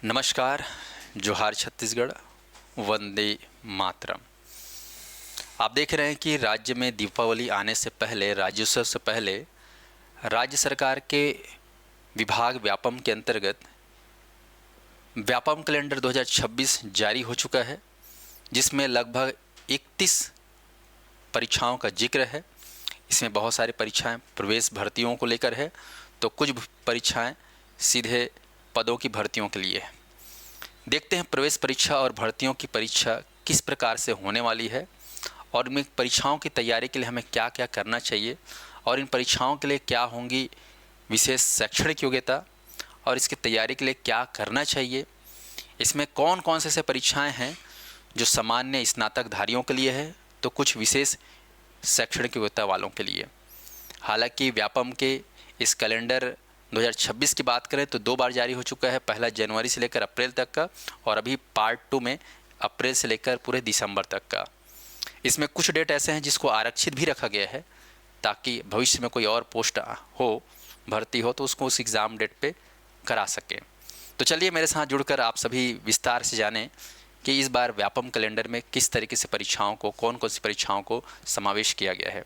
नमस्कार। जोहार छत्तीसगढ़। वंदे मातरम। आप देख रहे हैं कि राज्य में दीपावली आने से पहले, राज्योत्सव से पहले, राज्य सरकार के विभाग व्यापम के अंतर्गत व्यापम कैलेंडर 2026 जारी हो चुका है, जिसमें लगभग 31 परीक्षाओं का जिक्र है। इसमें बहुत सारी परीक्षाएं प्रवेश भर्तियों को लेकर है, तो कुछ परीक्षाएं सीधे पदों की भर्तियों के लिए है। देखते हैं प्रवेश परीक्षा और भर्तियों की परीक्षा किस प्रकार से होने वाली है और इन परीक्षाओं की तैयारी के लिए हमें क्या क्या करना चाहिए और इन परीक्षाओं के लिए क्या होंगी विशेष शैक्षणिक योग्यता और इसकी तैयारी के लिए क्या करना चाहिए। इसमें कौन कौन से परीक्षाएं हैं जो सामान्य स्नातकधारियों के लिए है, तो कुछ विशेष शैक्षणिक योग्यता वालों के लिए। हालांकि व्यापम के इस कैलेंडर 2026 की बात करें तो 2 बार जारी हो चुका है, पहला जनवरी से लेकर अप्रैल तक का और अभी पार्ट 2 में अप्रैल से लेकर पूरे दिसंबर तक का। इसमें कुछ डेट ऐसे हैं जिसको आरक्षित भी रखा गया है ताकि भविष्य में कोई और पोस्ट हो, भर्ती हो, तो उसको उस एग्ज़ाम डेट पे करा सकें। तो चलिए मेरे साथ जुड़कर आप सभी विस्तार से जानें कि इस बार व्यापम कैलेंडर में किस तरीके से परीक्षाओं को, कौन कौन सी परीक्षाओं को समावेश किया गया है।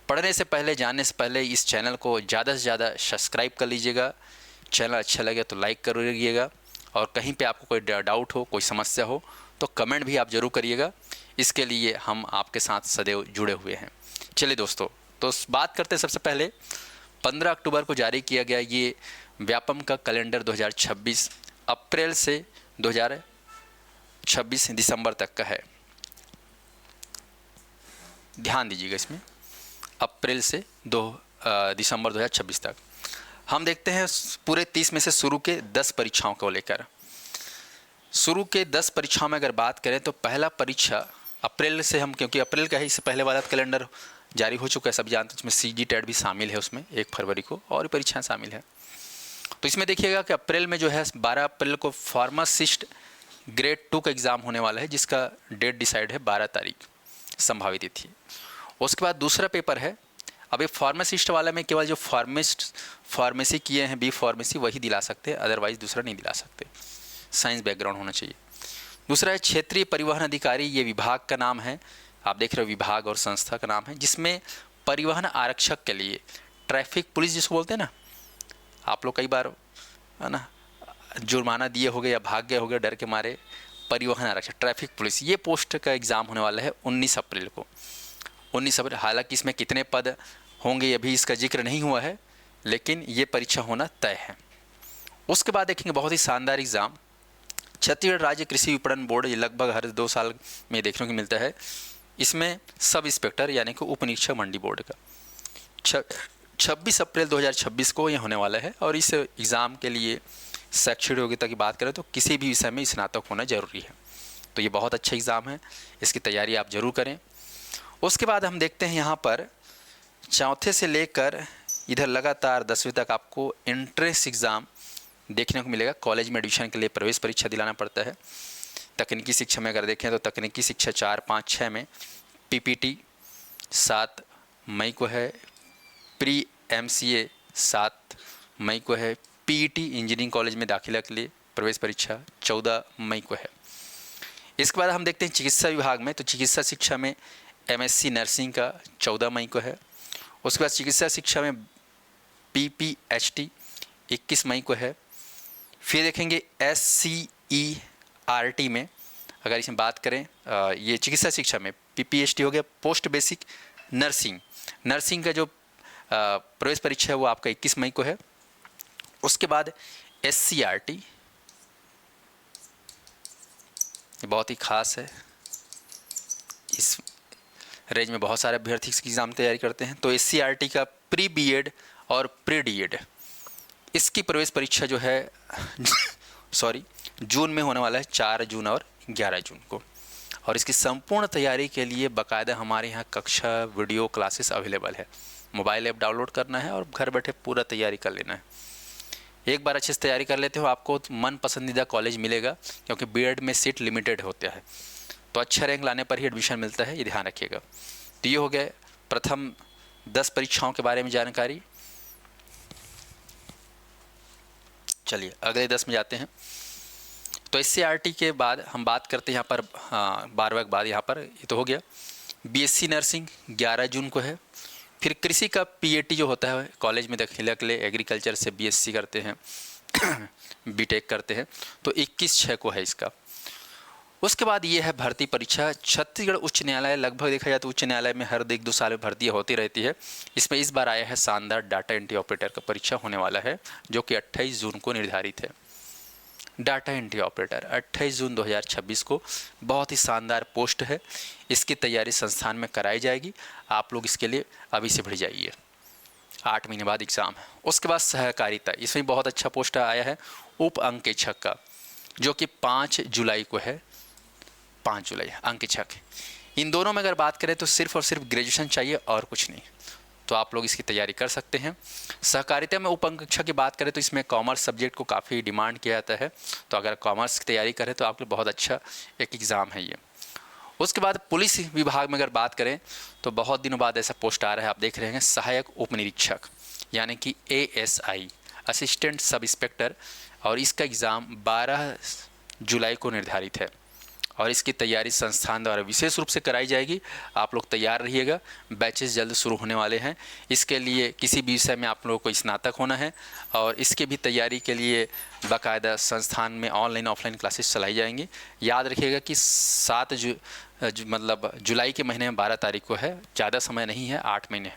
पढ़ने से पहले, जानने से पहले इस चैनल को ज़्यादा से ज़्यादा सब्सक्राइब कर लीजिएगा। चैनल अच्छा लगे तो लाइक करिएगा और कहीं पे आपको कोई डाउट हो, कोई समस्या हो तो कमेंट भी आप ज़रूर करिएगा। इसके लिए हम आपके साथ सदैव जुड़े हुए हैं। चलिए दोस्तों, तो बात करते हैं सबसे पहले 15 अक्टूबर को जारी किया गया ये व्यापम का कैलेंडर 2026 अप्रैल से 2026 दिसंबर तक का है। ध्यान दीजिएगा, इसमें अप्रैल से दिसंबर 2026 तक हम देखते हैं पूरे 30 में से शुरू के 10 परीक्षाओं को लेकर। शुरू के 10 परीक्षाओं में अगर बात करें तो पहला परीक्षा अप्रैल से, हम क्योंकि अप्रैल का ही इससे पहले वाला कैलेंडर जारी हो चुका है, सब जानते हैं। उसमें सीजी टेट भी शामिल है, उसमें 1 फरवरी को और भी परीक्षाएँ शामिल हैं। तो इसमें देखिएगा कि अप्रैल में जो है 12 अप्रैल को फार्मासिस्ट ग्रेड 2 का एग्ज़ाम होने वाला है, जिसका डेट डिसाइड है 12 तारीख संभावित तिथि। उसके बाद दूसरा पेपर है, अब ये फार्मासिस्ट वाला में केवल जो फार्मेसी किए हैं, बी फार्मेसी, वही दिला सकते हैं, अदरवाइज दूसरा नहीं दिला सकते, साइंस बैकग्राउंड होना चाहिए। दूसरा है क्षेत्रीय परिवहन अधिकारी, ये विभाग का नाम है, आप देख रहे हो विभाग और संस्था का नाम है, जिसमें परिवहन आरक्षक के लिए ट्रैफिक पुलिस जिसको बोलते हैं ना, आप लोग कई बार है ना जुर्माना दिए हो गए या भाग गए हो गए डर के मारे, परिवहन आरक्षक ट्रैफिक पुलिस, ये पोस्ट का एग्ज़ाम होने वाला है 19 अप्रैल को। 19 अप्रैल, हालांकि इसमें कितने पद होंगे अभी इसका जिक्र नहीं हुआ है, लेकिन ये परीक्षा होना तय है। उसके बाद देखेंगे बहुत ही शानदार एग्ज़ाम, छत्तीसगढ़ राज्य कृषि विपणन बोर्ड, ये लगभग हर 2 साल में देखने को मिलता है। इसमें सब इंस्पेक्टर यानी कि उप निरीक्षक मंडी बोर्ड का 26 अप्रैल 2026 को ये होने वाला है। और इस एग्ज़ाम के लिए शैक्षणिक योग्यता की बात करें तो किसी भी विषय में स्नातक होना जरूरी है। तो ये बहुत अच्छा एग्ज़ाम है, इसकी तैयारी आप ज़रूर करें। उसके बाद हम देखते हैं यहाँ पर चौथे से लेकर इधर लगातार 10वीं तक आपको एंट्रेंस एग्ज़ाम देखने को मिलेगा। कॉलेज में एडमिशन के लिए प्रवेश परीक्षा दिलाना पड़ता है। तकनीकी शिक्षा में अगर देखें तो तकनीकी शिक्षा 4, 5, 6 में पीपीटी 7 मई को है, प्री एमसीए 7 मई को है, पीईटी इंजीनियरिंग कॉलेज में दाखिला के लिए प्रवेश परीक्षा 14 मई को है। इसके बाद हम देखते हैं चिकित्सा विभाग में, तो चिकित्सा शिक्षा में एमएससी नर्सिंग का 14 मई को है। उसके बाद चिकित्सा शिक्षा में पीपीएचटी 21 मई को है। फिर देखेंगे एससीईआरटी में, अगर इसमें बात करें ये चिकित्सा शिक्षा में पीपीएचटी हो गया, पोस्ट बेसिक नर्सिंग का जो प्रवेश परीक्षा है वो आपका 21 मई को है। उसके बाद एससीईआरटी बहुत ही खास है, इस रेंज में बहुत सारे अभ्यर्थी इसकी एग्ज़ाम तैयारी करते हैं। तो एससीईआरटी का प्री बीएड और प्री डीएड, इसकी प्रवेश परीक्षा जो है जून में होने वाला है, 4 जून और 11 जून को। और इसकी संपूर्ण तैयारी के लिए बाकायदा हमारे यहाँ कक्षा वीडियो क्लासेस अवेलेबल है। मोबाइल ऐप डाउनलोड करना है और घर बैठे पूरा तैयारी कर लेना है। एक बार अच्छे से तैयारी कर लेते हो आपको मन पसंदीदा कॉलेज मिलेगा, क्योंकि बीएड में सीट लिमिटेड होता है, तो अच्छा रैंक लाने पर ही एडमिशन मिलता है, ये ध्यान रखिएगा। तो ये हो गया प्रथम 10 परीक्षाओं के बारे में जानकारी। चलिए अगले 10 में जाते हैं। तो SCRT के बाद हम बात करते हैं यहाँ पर 12वें के बाद यहाँ पर ये तो हो गया। BSc नर्सिंग 11 जून को है। फिर कृषि का PAT जो होता है कॉलेज में दाखिला के लिए एग्रीकल्चर से BSc करते हैं BTech करते हैं, तो 21/6 को है इसका। उसके बाद ये है भर्ती परीक्षा। छत्तीसगढ़ उच्च न्यायालय, लगभग देखा जाए तो उच्च न्यायालय में हर 1-2 साल में भर्ती होती रहती है। इसमें इस बार आया है शानदार डाटा एंट्री ऑपरेटर का परीक्षा होने वाला है, जो कि 28 जून को निर्धारित है। डाटा एंट्री ऑपरेटर 28 जून 2026 को, बहुत ही शानदार पोस्ट है। इसकी तैयारी संस्थान में कराई जाएगी। आप लोग इसके लिए अभी से बढ़ जाइए, 8 महीने बाद एग्ज़ाम है। उसके बाद सहकारिता, इसमें बहुत अच्छा पोस्ट आया है उप अंकेक्षक का, जो कि 5 जुलाई को है। 5 जुलाई अंकेक्षक। इन दोनों में अगर बात करें तो सिर्फ और सिर्फ ग्रेजुएशन चाहिए और कुछ नहीं, तो आप लोग इसकी तैयारी कर सकते हैं। सहकारिता में उप अंकेक्षक की बात करें तो इसमें कॉमर्स सब्जेक्ट को काफ़ी डिमांड किया जाता है, तो अगर कॉमर्स की तैयारी करें तो आपके लिए बहुत अच्छा एक एग्ज़ाम है ये। उसके बाद पुलिस विभाग में अगर बात करें तो बहुत दिनों बाद ऐसा पोस्ट आ रहा है, आप देख रहे हैं, सहायक उप निरीक्षक यानी कि ASI, असिस्टेंट सब इंस्पेक्टर, और इसका एग्ज़ाम 12 जुलाई को निर्धारित है और इसकी तैयारी संस्थान द्वारा विशेष रूप से कराई जाएगी। आप लोग तैयार रहिएगा, बैचेस जल्द शुरू होने वाले हैं। इसके लिए किसी भी विषय में आप लोगों को स्नातक होना है और इसके भी तैयारी के लिए बाकायदा संस्थान में ऑनलाइन ऑफलाइन क्लासेस चलाई जाएंगी। याद रखिएगा कि 7 मतलब जुलाई के महीने में 12 तारीख को है, ज़्यादा समय नहीं है, 8 महीने।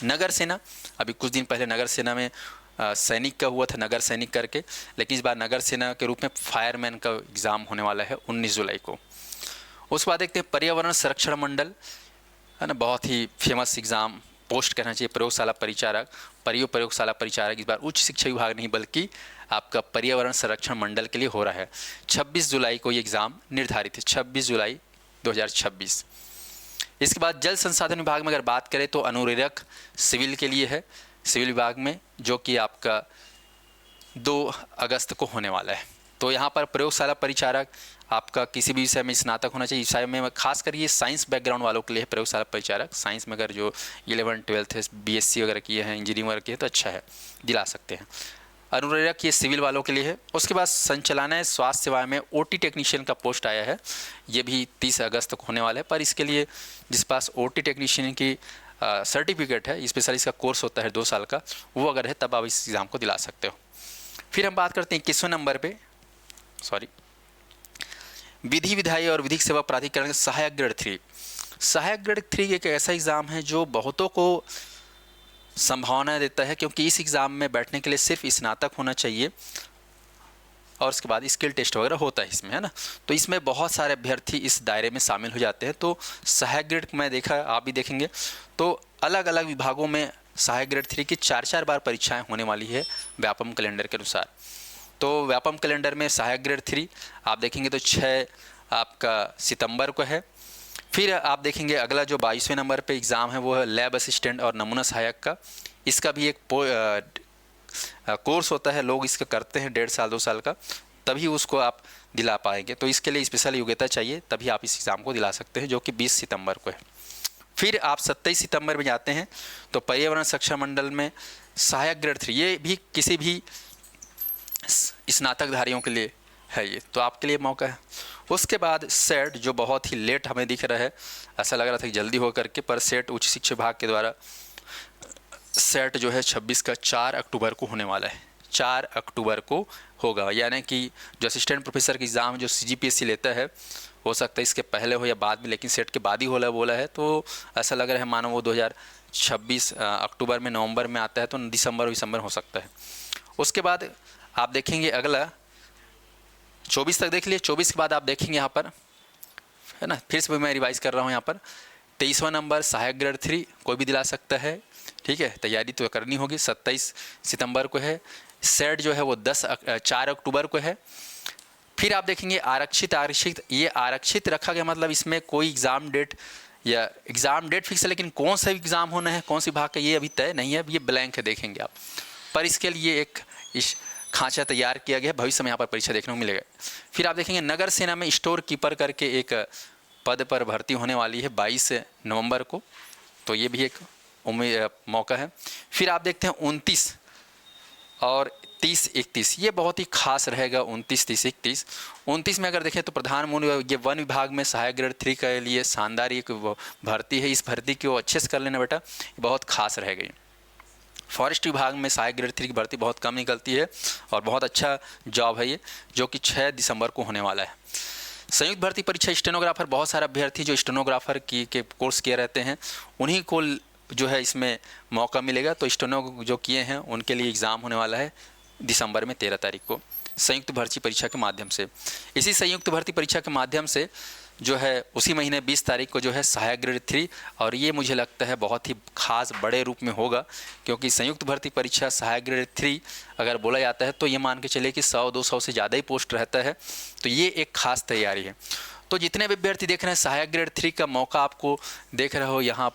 नगर सेना, अभी कुछ दिन पहले नगर सेना में सैनिक का हुआ था, नगर सैनिक करके, लेकिन इस बार नगर सेना के रूप में फायरमैन का एग्ज़ाम होने वाला है 19 जुलाई को। उसके बाद देखते हैं पर्यावरण संरक्षण मंडल, है ना, बहुत ही फेमस एग्ज़ाम, पोस्ट कहना चाहिए, प्रयोगशाला परिचारक, प्रयोगशाला परिचारक इस बार उच्च शिक्षा विभाग नहीं बल्कि आपका पर्यावरण संरक्षण मंडल के लिए हो रहा है। 26 जुलाई को ये एग्ज़ाम निर्धारित है, 26 जुलाई 2026। इसके बाद जल संसाधन विभाग में अगर बात करें तो अनुरेरक सिविल के लिए है, सिविल विभाग में, जो कि आपका 2 अगस्त को होने वाला है। तो यहाँ पर प्रयोगशाला परिचारक आपका किसी भी विषय में स्नातक होना चाहिए। विषय में खास कर ये साइंस बैकग्राउंड वालों के लिए है प्रयोगशाला परिचारक। साइंस में अगर जो 11-12 है, BSc वगैरह किए हैं, इंजीनियरिंग वगैरह किए हैं तो अच्छा है, दिला सकते हैं। अनुरेरक ये सिविल वालों के लिए है। उसके बाद संचालनालय स्वास्थ्य सेवाएं में OT टेक्नीशियन का पोस्ट आया है, ये भी 30 अगस्त तक होने वाला है। पर इसके लिए जिस पास OT टेक्नीशियन की सर्टिफिकेट है, स्पेशलिस्ट का कोर्स होता है 2 साल का, वो अगर है तब आप इस एग्ज़ाम को दिला सकते हो। फिर हम बात करते हैं 21वें नंबर पे, विधि विधायी और विधिक सेवा प्राधिकरण सहायक ग्रेड 3। सहायक ग्रेड 3 एक ऐसा एग्ज़ाम है जो बहुतों को संभावना देता है, क्योंकि इस एग्ज़ाम में बैठने के लिए सिर्फ स्नातक होना चाहिए और उसके बाद स्किल टेस्ट वगैरह होता है इसमें, है ना। तो इसमें बहुत सारे अभ्यर्थी इस दायरे में शामिल हो जाते हैं। तो सहायक ग्रेड मैं देखा, आप भी देखेंगे, तो अलग अलग विभागों में सहायक ग्रेड 3 की 4-4 बार परीक्षाएं होने वाली है व्यापम कैलेंडर के अनुसार। तो व्यापम कैलेंडर में सहायक ग्रेड 3 आप देखेंगे तो 6 आपका सितंबर को है। फिर आप देखेंगे अगला जो 22वें नंबर पे एग्ज़ाम है वो है लैब असिस्टेंट और नमूना सहायक का। इसका भी एक कोर्स होता है, लोग इसका करते हैं 1.5 साल 2 साल का, तभी उसको आप दिला पाएंगे। तो इसके लिए स्पेशल योग्यता चाहिए, तभी आप इस एग्ज़ाम को दिला सकते हैं, जो कि 20 सितंबर को है। फिर आप 27 सितंबर में जाते हैं तो पर्यावरण संरक्षण मंडल में सहायक ग्रेड 3, ये भी किसी भी स्नातकधारियों के लिए है, ये तो आपके लिए मौका है। उसके बाद सेट, जो बहुत ही लेट हमें दिख रहा है, ऐसा लग रहा था कि जल्दी हो करके, पर सेट उच्च शिक्षा विभाग के द्वारा सेट जो है 26 का 4 अक्टूबर को होने वाला है, 4 अक्टूबर को होगा। यानी कि जो असिस्टेंट प्रोफेसर का एग्ज़ाम जो CGPSC लेता है, हो सकता है इसके पहले हो या बाद में, लेकिन सेट के बाद ही बोला है। तो ऐसा लग रहा है मानो वो 2026 अक्टूबर में, नवंबर में आता है, तो दिसंबर हो सकता है। उसके बाद आप देखेंगे अगला 24 तक देख लिए। 24 के बाद आप देखेंगे यहाँ पर, है ना, फिर से मैं रिवाइज़ कर रहा हूँ यहाँ पर, 23वां नंबर सहायक ग्रेड 3 कोई भी दिला सकता है, ठीक है, तैयारी तो करनी होगी। 27 सितंबर को है। सेट जो है वो 4 अक्टूबर को है। फिर आप देखेंगे आरक्षित, ये आरक्षित रखा गया, मतलब इसमें कोई एग्ज़ाम डेट फिक्स है, लेकिन कौन सा एग्ज़ाम होना है, कौन सी विभाग का, ये अभी तय नहीं है, ये ब्लैंक है, देखेंगे आप। पर इसके लिए एक खांचा तैयार किया गया है, भविष्य में यहाँ पर परीक्षा देखने को मिलेगा। फिर आप देखेंगे नगर सेना में स्टोर कीपर करके एक पद पर भर्ती होने वाली है 22 नवंबर को, तो ये भी एक मौका है। फिर आप देखते हैं 29 और 30-31 ये बहुत ही खास रहेगा। 29-30-31 29 में अगर देखें तो प्रधानमंत्री ये वन विभाग में सहायक ग्रेड 3 के लिए शानदार एक भर्ती है। इस भर्ती को अच्छे से कर लेना बेटा, बहुत खास रहेगा। फॉरेस्ट विभाग में सहायक ग्रेड 3 की भर्ती बहुत कम निकलती है और बहुत अच्छा जॉब है ये, जो कि 6 दिसंबर को होने वाला है। संयुक्त भर्ती परीक्षा स्टेनोग्राफर, बहुत सारे अभ्यर्थी जो स्टेनोग्राफर के कोर्स किए रहते हैं उन्हीं को जो है इसमें मौका मिलेगा। तो स्टेनो जो किए हैं उनके लिए एग्ज़ाम होने वाला है दिसंबर में 13 तारीख को संयुक्त भर्ती परीक्षा के माध्यम से। इसी संयुक्त भर्ती परीक्षा के माध्यम से जो है उसी महीने 20 तारीख को जो है सहायक ग्रेड 3, और ये मुझे लगता है बहुत ही खास बड़े रूप में होगा, क्योंकि संयुक्त भर्ती परीक्षा सहायक ग्रेड 3 अगर बोला जाता है तो ये मान के चलिए कि 100-200 से ज़्यादा ही पोस्ट रहता है। तो ये एक खास तैयारी है। तो जितने विद्यार्थी देख रहे हैं सहायक ग्रेड 3 का मौका आपको देख रहे हो यहाँ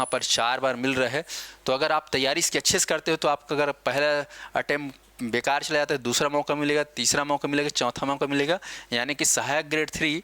पर 4 बार मिल रहा है। तो अगर आप तैयारी इसकी अच्छे से करते हो तो आपका अगर पहला अटेम्प्ट बेकार चला जाता है, दूसरा मौका मिलेगा, तीसरा मौका मिलेगा, चौथा मौका मिलेगा। यानी कि सहायक ग्रेड 3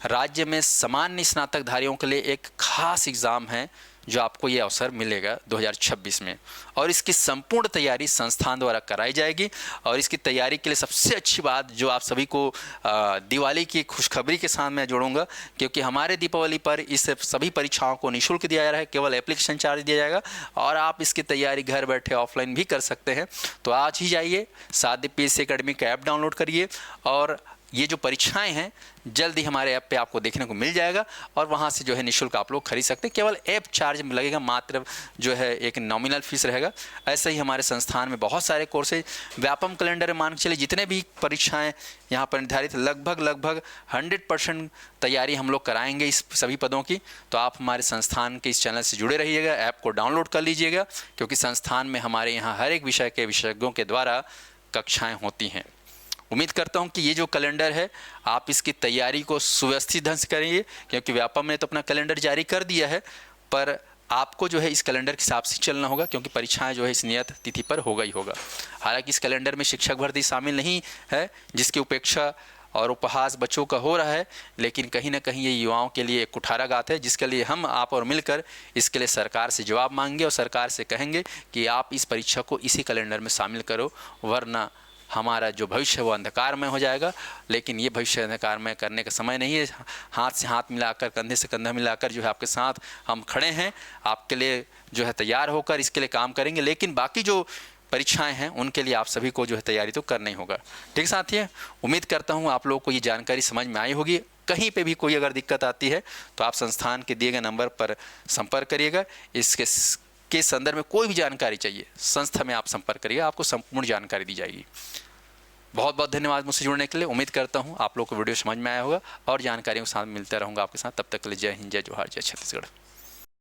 राज्य में सामान्य स्नातकधारियों के लिए एक खास एग्ज़ाम है जो आपको ये अवसर मिलेगा 2026 में, और इसकी संपूर्ण तैयारी संस्थान द्वारा कराई जाएगी। और इसकी तैयारी के लिए सबसे अच्छी बात जो आप सभी को दिवाली की खुशखबरी के साथ मैं जोड़ूंगा, क्योंकि हमारे दीपावली पर इस सभी परीक्षाओं को निःशुल्क दिया जा रहा है, केवल एप्लीकेशन चार्ज दिया जाएगा और आप इसकी तैयारी घर बैठे ऑफलाइन भी कर सकते हैं। तो आज ही जाइए साथ PSC एकेडमी का ऐप डाउनलोड करिए, और ये जो परीक्षाएं हैं जल्द ही हमारे ऐप पे आपको देखने को मिल जाएगा, और वहाँ से जो है निःशुल्क आप लोग खरीद सकते हैं। केवल ऐप चार्ज लगेगा, मात्र जो है एक नॉमिनल फीस रहेगा। ऐसे ही हमारे संस्थान में बहुत सारे कोर्सेज व्यापम कैलेंडर मान के चलिए, जितने भी परीक्षाएं यहाँ पर निर्धारित लगभग 100% तैयारी हम लोग कराएंगे इस सभी पदों की। तो आप हमारे संस्थान के इस चैनल से जुड़े रहिएगा, ऐप को डाउनलोड कर लीजिएगा, क्योंकि संस्थान में हमारे यहाँ हर एक विषय के विशेषज्ञों के द्वारा कक्षाएँ होती हैं। उम्मीद करता हूं कि ये जो कैलेंडर है आप इसकी तैयारी को सुव्यवस्थित ढंग से करेंगे, क्योंकि व्यापम ने तो अपना कैलेंडर जारी कर दिया है, पर आपको जो है इस कैलेंडर के हिसाब से चलना होगा, क्योंकि परीक्षाएं जो है इस नियत तिथि पर होगा ही होगा। हालांकि इस कैलेंडर में शिक्षक भर्ती शामिल नहीं है, जिसकी उपेक्षा और उपहास बच्चों का हो रहा है, लेकिन कहीं ना कहीं ये युवाओं के लिए एक कुठाराघात है, जिसके लिए हम आप और मिलकर इसके लिए सरकार से जवाब मांगेंगे और सरकार से कहेंगे कि आप इस परीक्षा को इसी कैलेंडर में शामिल करो, वरना हमारा जो भविष्य है वो अंधकार में हो जाएगा। लेकिन ये भविष्य अंधकार में करने का समय नहीं है। हाथ से हाथ मिलाकर, कंधे से कंधा मिलाकर जो है आपके साथ हम खड़े हैं, आपके लिए जो है तैयार होकर इसके लिए काम करेंगे। लेकिन बाकी जो परीक्षाएं हैं उनके लिए आप सभी को जो है तैयारी तो करना ही होगा। ठीक साथी, उम्मीद करता हूँ आप लोगों को ये जानकारी समझ में आई होगी। कहीं पे भी कोई अगर दिक्कत आती है तो आप संस्थान के दिए गए नंबर पर संपर्क करिएगा। इसके संदर्भ में कोई भी जानकारी चाहिए संस्था में आप संपर्क करिए, आपको संपूर्ण जानकारी दी जाएगी। बहुत बहुत धन्यवाद मुझसे जुड़ने के लिए। उम्मीद करता हूँ आप लोग को वीडियो समझ में आया होगा और जानकारियों के साथ मिलता रहूँगा आपके साथ। तब तक के लिए जय हिंद, जय जोहार, जय छत्तीसगढ़।